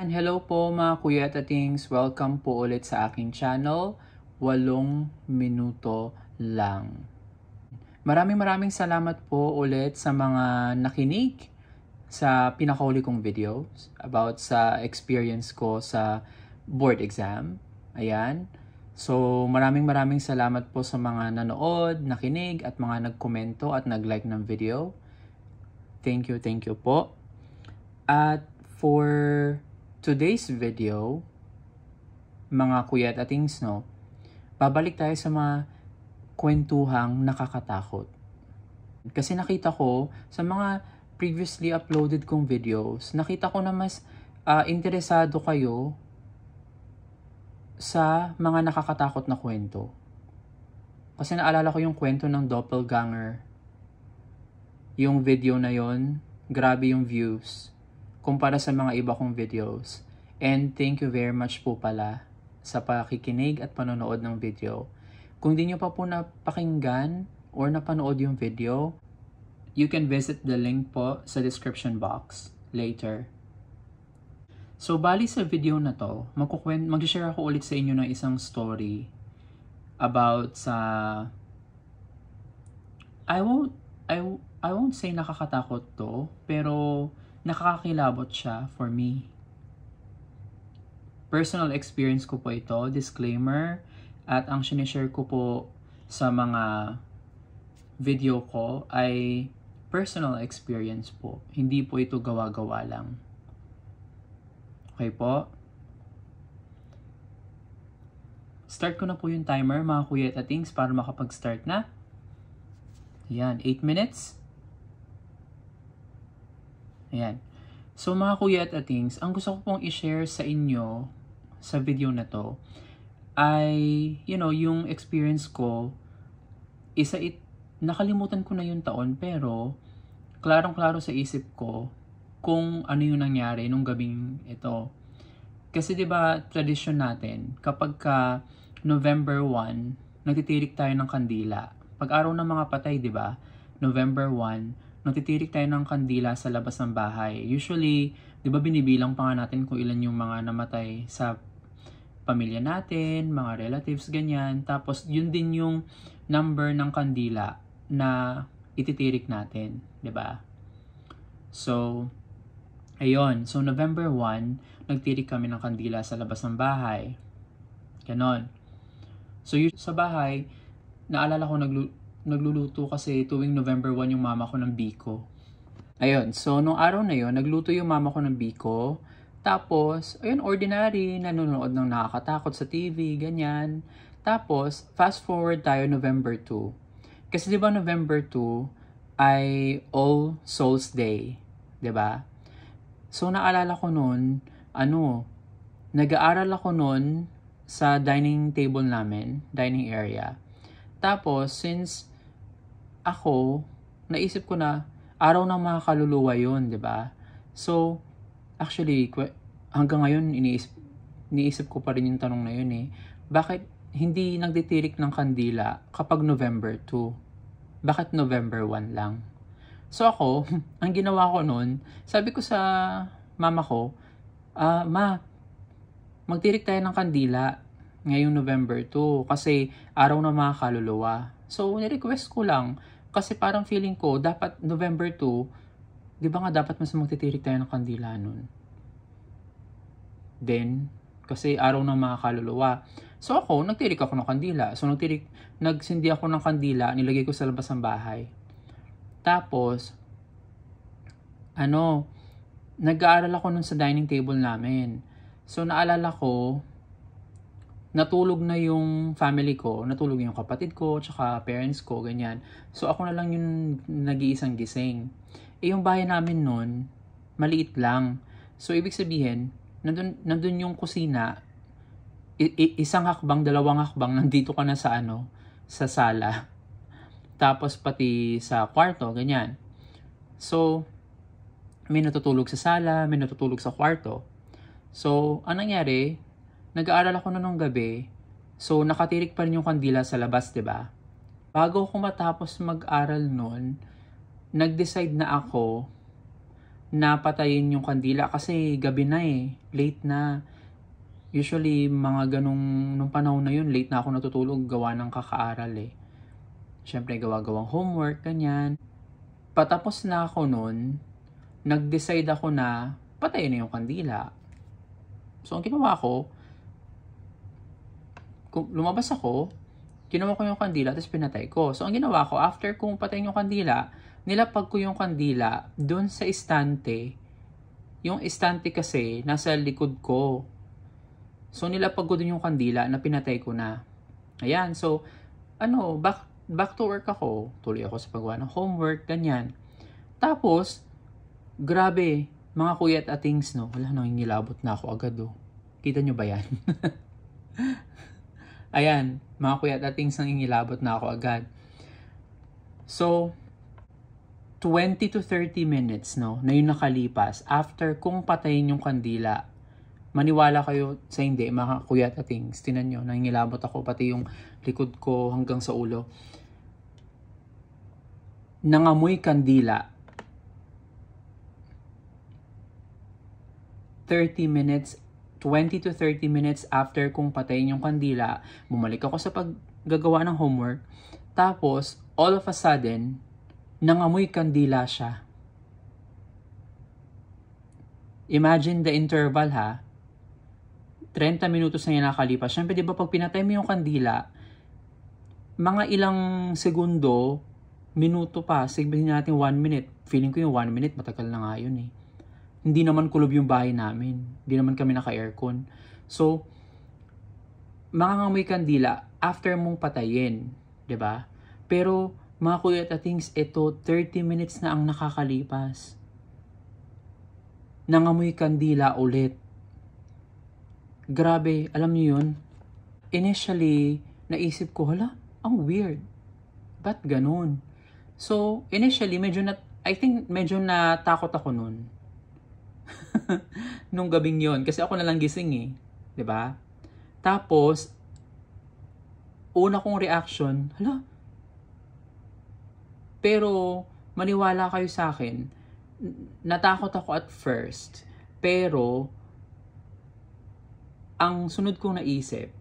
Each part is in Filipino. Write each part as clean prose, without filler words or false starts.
And hello po mga kuya at atings, welcome po ulit sa aking channel, 8 minuto lang. Maraming salamat po ulit sa mga nakinig sa pinakauli kong videos about sa experience ko sa board exam. Ayan. So maraming salamat po sa mga nanood, nakinig at mga nagkomento at nag-like ng video. Thank you po. At for today's video, mga kuya at atings, no, babalik tayo sa mga kwentuhang nakakatakot. Kasi nakita ko sa mga previously uploaded kong videos, nakita ko na mas interesado kayo sa mga nakakatakot na kwento. Kasi naalala ko yung kwento ng doppelganger. Yung video na yon, grabe yung views kumpara sa mga iba kong videos. And thank you very much po pala sa pakikinig at panonood ng video. Kung di nyo pa po napakinggan or napanood yung video, you can visit the link po sa description box later. So bali sa video na to, mag-share ako ulit sa inyo ng isang story about sa I won't say nakakatakot to, pero nakakakilabot siya for me. Personal experience ko po ito, disclaimer, at ang sinishare ko po sa mga video ko ay personal experience po. Hindi po ito gawa-gawa lang. Okay po? Start ko na po yung timer mga kuya at atings para makapag-start na. Ayan, 8 minutes. Ayan. So mga kuya at atings, ang gusto ko pong i-share sa inyo sa video na to ay, yung experience ko, nakalimutan ko na yung taon pero klarong-klaro sa isip ko kung ano yung nangyari nung gabing ito. Kasi 'di ba tradisyon natin, kapag ka November 1, nagtitirik tayo ng kandila. Pag araw ng mga patay, 'di ba? November 1, nagtitirik tayo ng kandila sa labas ng bahay. Usually, 'di ba binibilang pa nga natin kung ilan yung mga namatay sa pamilya natin, mga relatives, ganyan. Tapos, yun din yung number ng kandila na ititirik natin, 'di ba? So, ayun. So, November 1, nagtirik kami ng kandila sa labas ng bahay. Ganon. So, sa bahay, naalala ko nagluluto kasi tuwing November 1 yung mama ko ng biko. Ayun, so nung araw na yun, nagluto yung mama ko ng biko. Tapos, ayun, ordinary, nanonood ng nakakatakot sa TV, ganyan. Tapos, fast forward tayo November 2. Kasi di ba November 2 ay All Souls Day, di ba? So, naalala ko nun, nag-aaral ako nun sa dining table namin, dining area. Tapos, since naisip ko na, araw ng mga kaluluwa yun, di ba? So, actually, hanggang ngayon, iniisip ko pa rin yung tanong na yun eh. Bakit hindi nagtitirik ng kandila kapag November 2? Bakit November 1 lang? So ako, ang ginawa ko nun, sabi ko sa mama ko, Ma, magtirik tayo ng kandila ngayong November 2 kasi araw ng mga kaluluwa. So, ni-request ko lang kasi parang feeling ko, dapat November 2, di ba nga dapat mas magtitirik tayo ng kandila nun? Then, kasi araw ng mga kaluluwa. So ako, nagtirik ako ng kandila. So nagsindi ako ng kandila, nilagay ko sa labas ng bahay. Tapos, nag-aaral ako nun sa dining table namin. So naalala ko, natulog na yung family ko, natulog yung kapatid ko, tsaka parents ko, ganyan. So ako na lang yung nag-iisang gising. Yung bahay namin nun, maliit lang. So ibig sabihin, nandun yung kusina, isang hakbang, dalawang hakbang, nandito ka na sa sa sala. Tapos pati sa kwarto, ganyan. So, may natutulog sa sala, may natutulog sa kwarto. So, anong nangyari? Nag-aaral ako nung gabi. So, nakatirik pa rin yung kandila sa labas, 'di ba? Bago ako matapos mag-aral noon, nag-decide na ako napatayin yung kandila kasi gabi na eh. Late na. Usually, mga nung panahon na yun, late na ako natutulog, gawa ng kakaaral eh. Siyempre, gawa-gawang homework, ganyan. Patapos na ako nun, nag-decide ako na patayin na yung kandila. So, ang ginawa ko, lumabas ako, ginawa ko yung kandila, tapos pinatay ko. So, ang ginawa ko, after kong patayin yung kandila, nilapag ko yung kandila dun sa istante. Yung istante kasi, nasa likod ko. So, nilapag ko dun yung kandila na pinatay ko na. Ayan. So, back to work ako. Tuloy ako sa paggawa ng homework, ganyan. Tapos, grabe, mga kuya at atings, no? Wala, nangingilabot na ako agad, oh. Kita nyo ba yan? Ayan, mga kuya at atings, nangingilabot na ako agad. So, 20 to 30 minutes, no? Na yung nakalipas, after kung patayin yung kandila, maniwala kayo sa hindi, mga kuya at atings. Tinan nyo, nangingilabot ako, pati yung likod ko hanggang sa ulo. Nangamoy kandila. 20 to 30 minutes after kung patayin yung kandila, bumalik ako sa paggagawa ng homework. Tapos, all of a sudden, nangamoy kandila siya. Imagine the interval, ha? 30 minutos na yung nakalipas. Siyempre, di ba pag pinatay mo yung kandila, mga ilang segundo, minuto pa, sabihin natin 1 minute. Feeling ko yung 1 minute, matagal na nga yun eh. Hindi naman kulob yung bahay namin. Hindi naman kami naka-aircon. So, mangangamoy kandila after mong patayin. Di ba? Pero, mga kuya at atings, ito 30 minutes na ang nakakalipas. Nangamoy kandila ulit. Grabe, alam niyo yun? Initially, naisip ko, hala, ang weird. Ba't ganun? So, initially, I think medyo natakot ako nun. Nung gabing yon, kasi ako na lang gising eh. 'Di ba? Tapos, una kong reaction, hala. Pero, maniwala kayo sa akin, natakot ako at first. Pero, ang sunod kong naisip,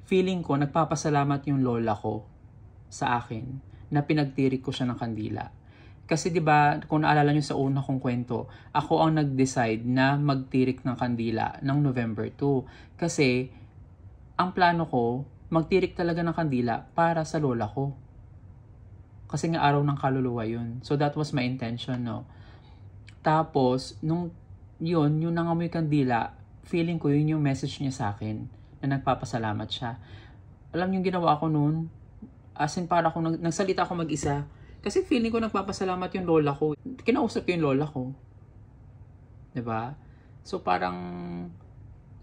feeling ko nagpapasalamat yung lola ko sa akin na pinagtirik ko siya ng kandila. Kasi 'di ba, kung naalala niyo sa una kong kwento, ako ang nag-decide na magtirik ng kandila ng November 2 kasi ang plano ko magtirik talaga ng kandila para sa lola ko. Kasi nga araw ng kaluluwa 'yun. So that was my intention, no. Tapos nung yung nangamoy kandila, feeling ko yun yung message niya sa akin na nagpapasalamat siya. Alam niyo ginawa ko noon, as in para akong nagsalita ako mag-isa. Kasi feeling ko nagpapasalamat yung lola ko. Kinausap ko yung lola ko. 'Di ba? So parang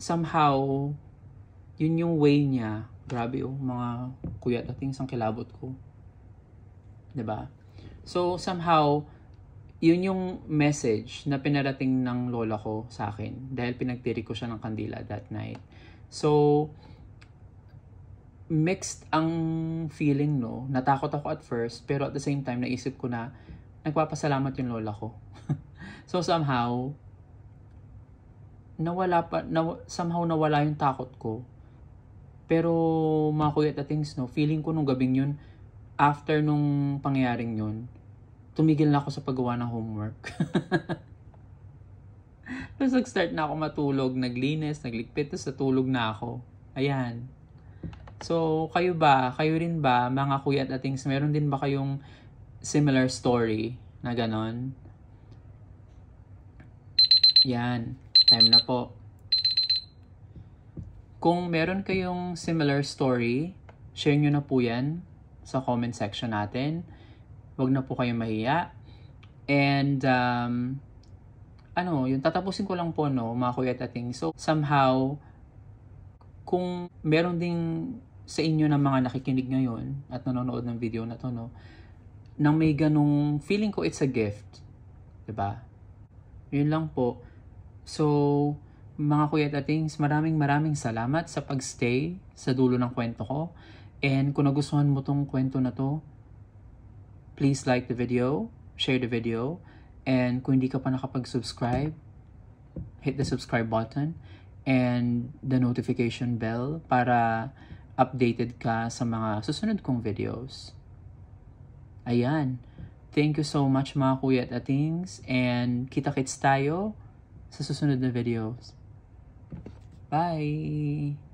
somehow yun yung way niya. Grabe oh, mga kuya at atings ang kilabot ko. 'Di ba? So somehow yun yung message na pinarating ng lola ko sa akin dahil pinagtirik ko siya ng kandila that night. So, mixed ang feeling, no? Natakot ako at first, pero at the same time, naisip ko na nagpapasalamat yung lola ko. So, somehow nawala yung takot ko. Pero, mga kuya at atings, no? Feeling ko nung gabing yun, after nung pangyayaring yun, tumigil na ako sa paggawa ng homework. Tapos nag-start na ako matulog, naglinis, nagligpit, tapos natulog na ako. Ayan. So, kayo rin ba, mga kuya at atings, meron din ba kayong similar story na ganon? Yan. Time na po. Kung meron kayong similar story, share nyo na po yan sa comment section natin. Huwag na po kayong mahiya. And, yung tatapusin ko lang po, no, mga kuya at ating. So, somehow, kung meron ding sa inyo na mga nakikinig ngayon at nanonood ng video na to, no, nang may ganung feeling ko it's a gift. 'Di ba? Yun lang po. So, mga kuya at atings, maraming salamat sa pagstay sa dulo ng kwento ko. And kung nagustuhan mo tong kwento na to, please like the video, share the video, And kung hindi ka pa nakapag-subscribe, hit the subscribe button and the notification bell para updated ka sa mga susunod kong videos. Ayan. Thank you so much mga kuya at atings, and kita-kits tayo sa susunod na videos. Bye!